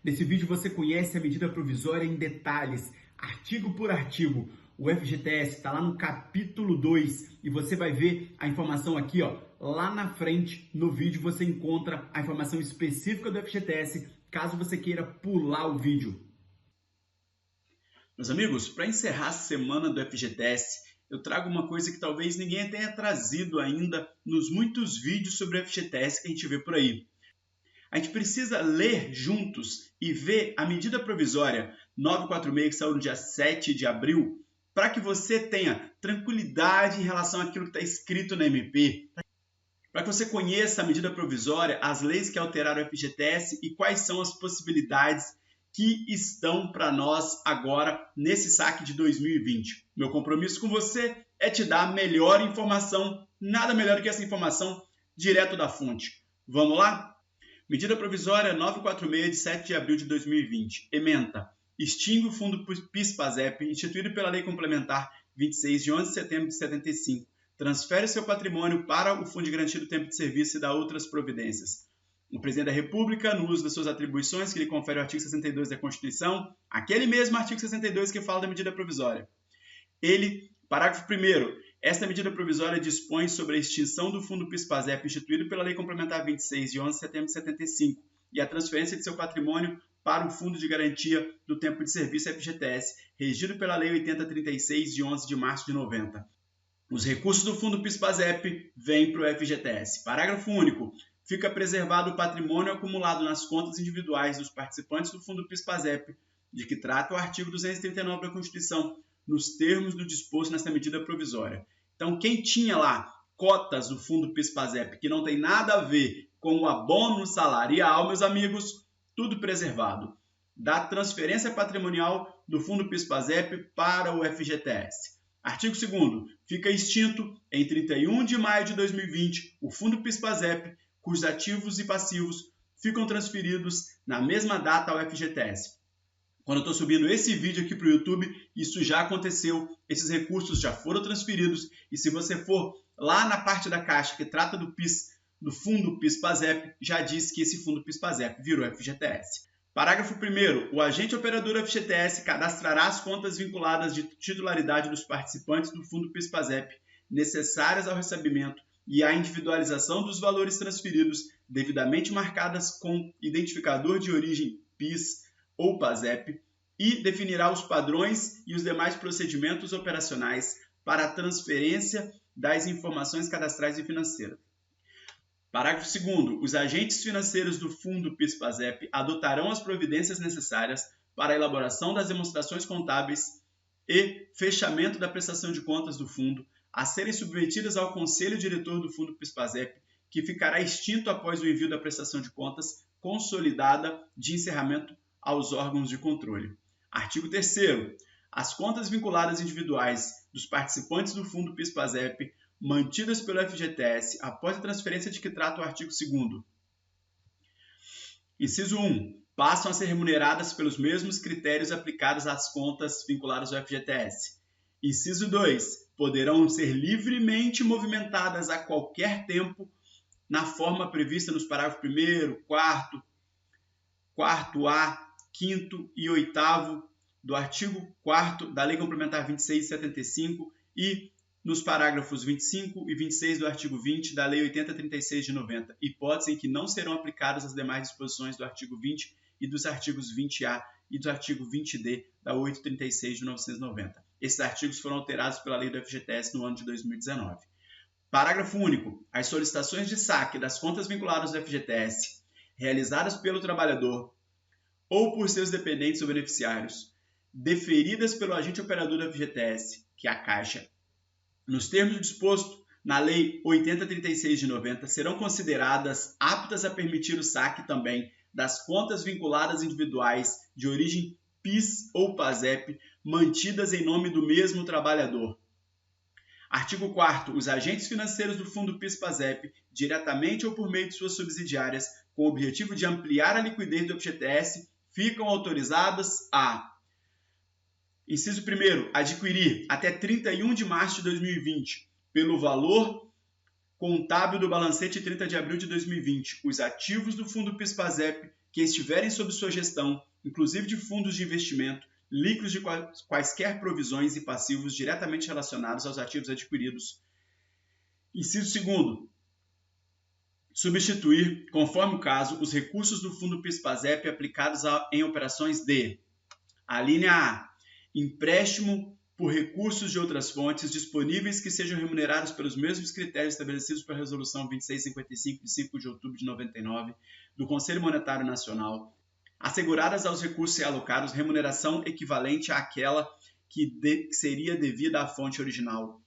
Nesse vídeo você conhece a medida provisória em detalhes, artigo por artigo. O FGTS está lá no capítulo 2 e você vai ver a informação aqui, ó, lá na frente no vídeo você encontra a informação específica do FGTS, caso você queira pular o vídeo. Meus amigos, para encerrar a semana do FGTS, eu trago uma coisa que talvez ninguém tenha trazido ainda nos muitos vídeos sobre o FGTS que a gente vê por aí. A gente precisa ler juntos e ver a medida provisória 946, que saiu no dia 7 de abril, para que você tenha tranquilidade em relação àquilo que está escrito na MP, para que você conheça a medida provisória, as leis que alteraram o FGTS e quais são as possibilidades que estão para nós agora nesse saque de 2020. Meu compromisso com você é te dar a melhor informação, nada melhor do que essa informação direto da fonte. Vamos lá? Medida provisória 946, de 7 de abril de 2020. Ementa. Extingue o fundo PIS/PASEP, instituído pela Lei Complementar 26, de 11 de setembro de 75. Transfere seu patrimônio para o Fundo de Garantia do Tempo de Serviço e dá outras providências. O Presidente da República, no uso das suas atribuições, que lhe confere o artigo 62 da Constituição, aquele mesmo artigo 62 que fala da medida provisória. Parágrafo 1º. Esta medida provisória dispõe sobre a extinção do Fundo PIS/PASEP instituído pela Lei Complementar 26, de 11 de setembro de 75, e a transferência de seu patrimônio para o Fundo de Garantia do Tempo de Serviço FGTS, regido pela Lei 8036, de 11 de março de 90. Os recursos do Fundo PIS/PASEP vêm para o FGTS. Parágrafo único. Fica preservado o patrimônio acumulado nas contas individuais dos participantes do Fundo PIS/PASEP, de que trata o artigo 239 da Constituição, nos termos do disposto nesta medida provisória. Então, quem tinha lá cotas do Fundo PIS/PASEP que não tem nada a ver com o abono salarial, meus amigos, tudo preservado. Da transferência patrimonial do Fundo PIS/PASEP para o FGTS. Artigo 2º. Fica extinto, em 31 de maio de 2020, o Fundo PIS/PASEP, cujos ativos e passivos ficam transferidos na mesma data ao FGTS. Quando eu estou subindo esse vídeo aqui para o YouTube, isso já aconteceu, esses recursos já foram transferidos, e se você for lá na parte da caixa que trata do PIS, do Fundo PIS/PASEP, já diz que esse Fundo PIS/PASEP virou FGTS. Parágrafo 1º. O agente operador FGTS cadastrará as contas vinculadas de titularidade dos participantes do Fundo PIS/PASEP necessárias ao recebimento e à individualização dos valores transferidos, devidamente marcadas com identificador de origem PIS ou PASEP, e definirá os padrões e os demais procedimentos operacionais para a transferência das informações cadastrais e financeiras. Parágrafo 2º. Os agentes financeiros do Fundo PIS/PASEP adotarão as providências necessárias para a elaboração das demonstrações contábeis e fechamento da prestação de contas do Fundo, a serem submetidas ao Conselho Diretor do Fundo PIS/PASEP, que ficará extinto após o envio da prestação de contas consolidada de encerramento aos órgãos de controle. Artigo 3º. As contas vinculadas individuais dos participantes do Fundo PIS/PASEP mantidas pelo FGTS após a transferência de que trata o artigo 2º. Inciso 1. Passam a ser remuneradas pelos mesmos critérios aplicados às contas vinculadas ao FGTS. Inciso 2. Poderão ser livremente movimentadas a qualquer tempo na forma prevista nos parágrafos 1º, 4º-A, 5º e 8º do artigo 4º da Lei Complementar 26 de 75 e nos parágrafos 25 e 26 do artigo 20 da Lei 8036 de 90, hipótese em que não serão aplicadas as demais disposições do artigo 20 e dos artigos 20A e do artigo 20D da 836 de 1990. Esses artigos foram alterados pela Lei do FGTS no ano de 2019. Parágrafo único. As solicitações de saque das contas vinculadas ao FGTS, realizadas pelo trabalhador ou por seus dependentes ou beneficiários, deferidas pelo agente operador do FGTS, que é a Caixa, nos termos do disposto na Lei 8036 de 90, serão consideradas aptas a permitir o saque também das contas vinculadas individuais de origem PIS ou PASEP, mantidas em nome do mesmo trabalhador. Artigo 4º. Os agentes financeiros do Fundo PIS/PASEP, diretamente ou por meio de suas subsidiárias, com o objetivo de ampliar a liquidez do FGTS, ficam autorizadas a: Inciso 1º. Adquirir até 31 de março de 2020, pelo valor contábil do balancete 30 de abril de 2020, os ativos do Fundo PIS/PASEP que estiverem sob sua gestão, inclusive de fundos de investimento, líquidos de quaisquer provisões e passivos diretamente relacionados aos ativos adquiridos. Inciso 2º. Substituir, conforme o caso, os recursos do Fundo PIS/PASEP aplicados em operações de: a linha A, empréstimo por recursos de outras fontes disponíveis que sejam remunerados pelos mesmos critérios estabelecidos pela Resolução 2655, de 5 de outubro de 99, do Conselho Monetário Nacional, asseguradas aos recursos alocados remuneração equivalente àquela que seria devida à fonte original.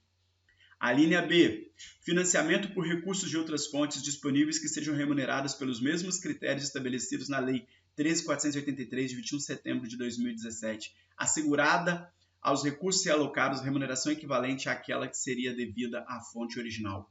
A linha B, financiamento por recursos de outras fontes disponíveis que sejam remunerados pelos mesmos critérios estabelecidos na Lei 13.483, de 21 de setembro de 2017, assegurada aos recursos alocados remuneração equivalente àquela que seria devida à fonte original.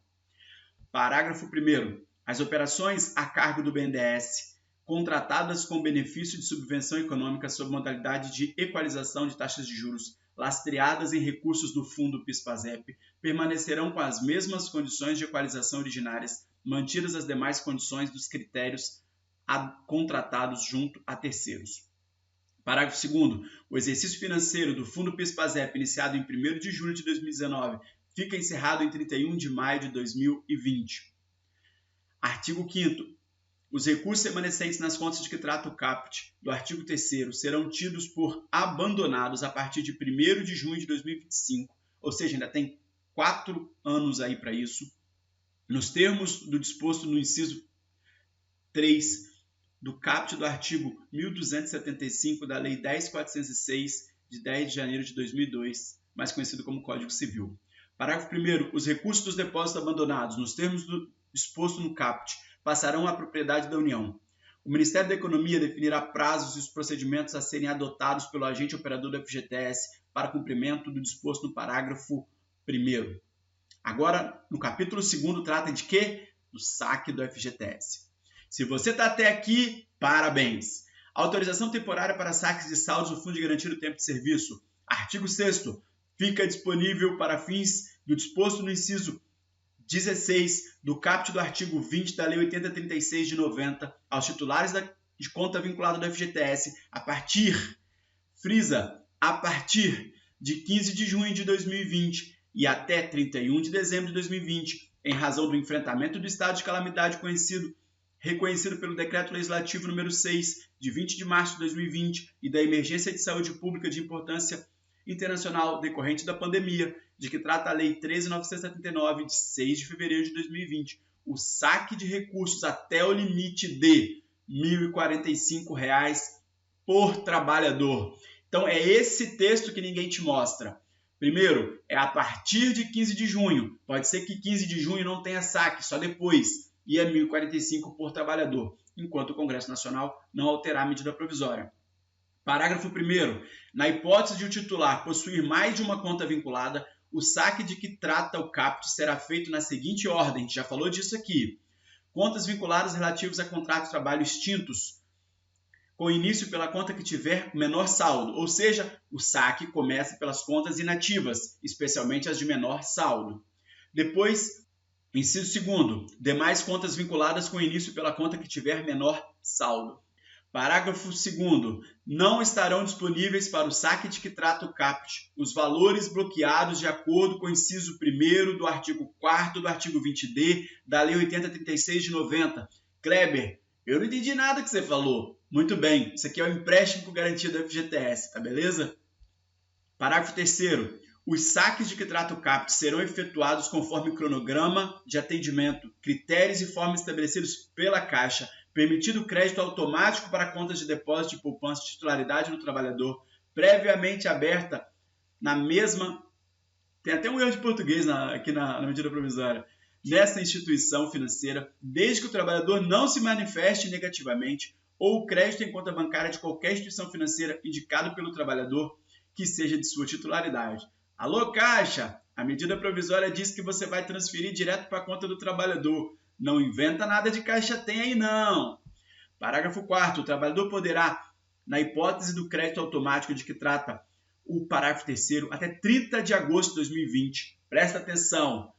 Parágrafo 1º. As operações a cargo do BNDES, contratadas com benefício de subvenção econômica sob modalidade de equalização de taxas de juros, lastreadas em recursos do Fundo PIS/PASEP, permanecerão com as mesmas condições de equalização originárias, mantidas as demais condições dos critérios contratados junto a terceiros. Parágrafo 2º. O exercício financeiro do Fundo PIS/PASEP, iniciado em 1º de julho de 2019, fica encerrado em 31 de maio de 2020. Artigo 5º. Os recursos remanescentes nas contas de que trata o caput do artigo 3º serão tidos por abandonados a partir de 1º de junho de 2025, ou seja, ainda tem 4 anos aí para isso, nos termos do disposto no inciso 3 do caput do artigo 1275 da Lei 10.406, de 10 de janeiro de 2002, mais conhecido como Código Civil. Parágrafo 1º. Os recursos dos depósitos abandonados, nos termos do disposto no caput, passarão à propriedade da União. O Ministério da Economia definirá prazos e os procedimentos a serem adotados pelo agente operador do FGTS para cumprimento do disposto no parágrafo 1º. Agora, no capítulo 2º, trata de quê? Do saque do FGTS. Se você está até aqui, parabéns! Autorização temporária para saques de saldos do Fundo de Garantia do Tempo de Serviço. Artigo 6º. Fica disponível para fins do disposto no inciso 16 do caput do artigo 20 da Lei 8036 de 90 aos titulares de conta vinculada do FGTS a partir de 15 de junho de 2020 e até 31 de dezembro de 2020, em razão do enfrentamento do estado de calamidade reconhecido pelo Decreto Legislativo número 6, de 20 de março de 2020, e da emergência de saúde pública de importância internacional decorrente da pandemia, de que trata a Lei 13.979, de 6 de fevereiro de 2020, o saque de recursos até o limite de R$ 1.045 por trabalhador. Então, é esse texto que ninguém te mostra. Primeiro, é a partir de 15 de junho. Pode ser que 15 de junho não tenha saque, só depois. E é R$ 1.045 por trabalhador, enquanto o Congresso Nacional não alterar a medida provisória. Parágrafo 1º. Na hipótese de o titular possuir mais de uma conta vinculada, o saque de que trata o caput será feito na seguinte ordem, a gente já falou disso aqui. Contas vinculadas relativas a contratos de trabalho extintos, com início pela conta que tiver menor saldo, ou seja, o saque começa pelas contas inativas, especialmente as de menor saldo. Depois, inciso 2º, demais contas vinculadas com início pela conta que tiver menor saldo. Parágrafo 2º. Não estarão disponíveis para o saque de que trata o caput os valores bloqueados de acordo com o inciso 1º do artigo 4º do artigo 20D da Lei 8036 de 90. Kleber, eu não entendi nada que você falou. Muito bem, isso aqui é o empréstimo por garantia do FGTS, tá beleza? Parágrafo 3º. Os saques de que trata o caput serão efetuados conforme o cronograma de atendimento, critérios e formas estabelecidos pela Caixa, permitido crédito automático para contas de depósito de poupança de titularidade do trabalhador, previamente aberta na mesma... Tem até um erro de português aqui na medida provisória. Nessa instituição financeira, desde que o trabalhador não se manifeste negativamente ou o crédito em conta bancária de qualquer instituição financeira indicado pelo trabalhador que seja de sua titularidade. Alô, Caixa! A medida provisória diz que você vai transferir direto para a conta do trabalhador. Não inventa nada de Caixa Tem aí, não. Parágrafo 4º. O trabalhador poderá, na hipótese do crédito automático de que trata o parágrafo 3º, até 30 de agosto de 2020, presta atenção,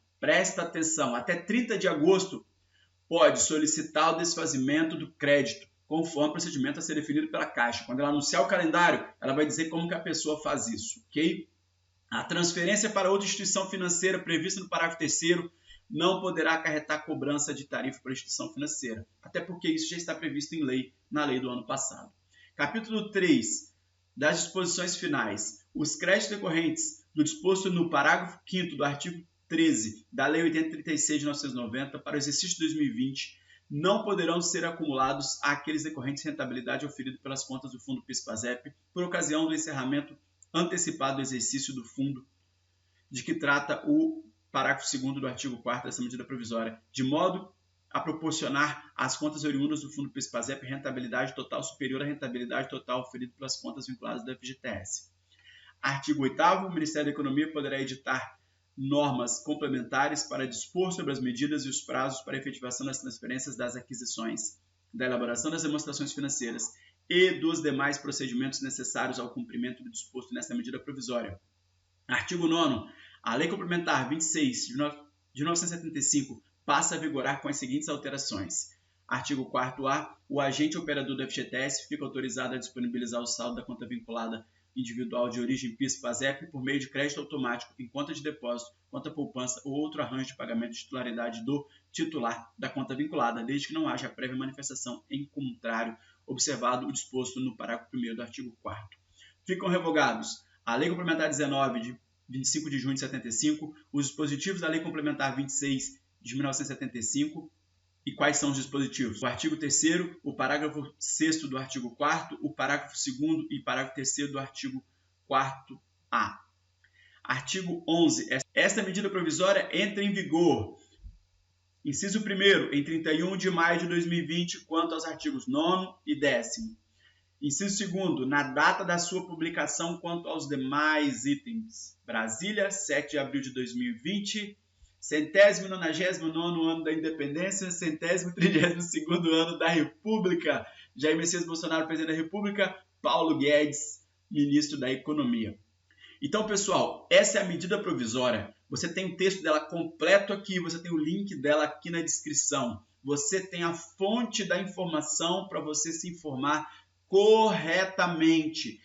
até 30 de agosto, pode solicitar o desfazimento do crédito conforme o procedimento a ser definido pela Caixa. Quando ela anunciar o calendário, ela vai dizer como que a pessoa faz isso, ok? A transferência para outra instituição financeira prevista no parágrafo 3º não poderá acarretar cobrança de tarifa para a instituição financeira, até porque isso já está previsto em lei, na lei do ano passado. Capítulo 3 das disposições finais. Os créditos decorrentes do disposto no parágrafo 5º do artigo 13 da Lei 8036 de 1990 para o exercício de 2020 não poderão ser acumulados àqueles decorrentes de rentabilidade oferida pelas contas do Fundo PIS/PASEP por ocasião do encerramento antecipado do exercício do fundo de que trata o parágrafo 2º do artigo 4º dessa medida provisória, de modo a proporcionar às contas oriundas do Fundo PIS/PASEP rentabilidade total superior à rentabilidade total oferida pelas contas vinculadas do FGTS. Artigo 8º, o Ministério da Economia poderá editar normas complementares para dispor sobre as medidas e os prazos para efetivação das transferências das aquisições, da elaboração das demonstrações financeiras e dos demais procedimentos necessários ao cumprimento do disposto nesta medida provisória. Artigo 9º, a Lei Complementar 26 de 1975 passa a vigorar com as seguintes alterações. Artigo 4º-A, o agente operador do FGTS fica autorizado a disponibilizar o saldo da conta vinculada individual de origem PIS/PASEP por meio de crédito automático em conta de depósito, conta poupança ou outro arranjo de pagamento de titularidade do titular da conta vinculada, desde que não haja prévia manifestação em contrário, observado o disposto no parágrafo 1º do artigo 4º. Ficam revogados a Lei Complementar 19 de 25 de junho de 75, os dispositivos da Lei Complementar 26 de 1975. E quais são os dispositivos? O artigo 3º, o parágrafo 6º do artigo 4º, o parágrafo 2º e parágrafo 3º do artigo 4º-A. Artigo 11. Esta medida provisória entra em vigor. Inciso 1º, em 31 de maio de 2020, quanto aos artigos 9º e 10º. Inciso 2º, na data da sua publicação quanto aos demais itens. Brasília, 7 de abril de 2020, 199º ano da independência, 132º ano da República. Jair Messias Bolsonaro, presidente da República, Paulo Guedes, ministro da Economia. Então, pessoal, essa é a medida provisória. Você tem o texto dela completo aqui, você tem o link dela aqui na descrição. Você tem a fonte da informação para você se informar corretamente.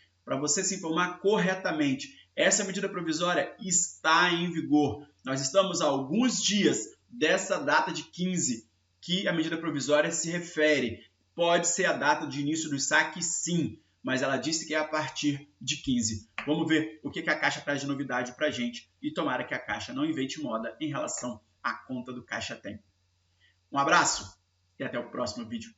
Essa medida provisória está em vigor. Nós estamos a alguns dias dessa data de 15 que a medida provisória se refere. Pode ser a data de início do saque, sim, mas ela disse que é a partir de 15. Vamos ver o que a Caixa traz de novidade para a gente e tomara que a Caixa não invente moda em relação à conta do Caixa Tem. Um abraço e até o próximo vídeo.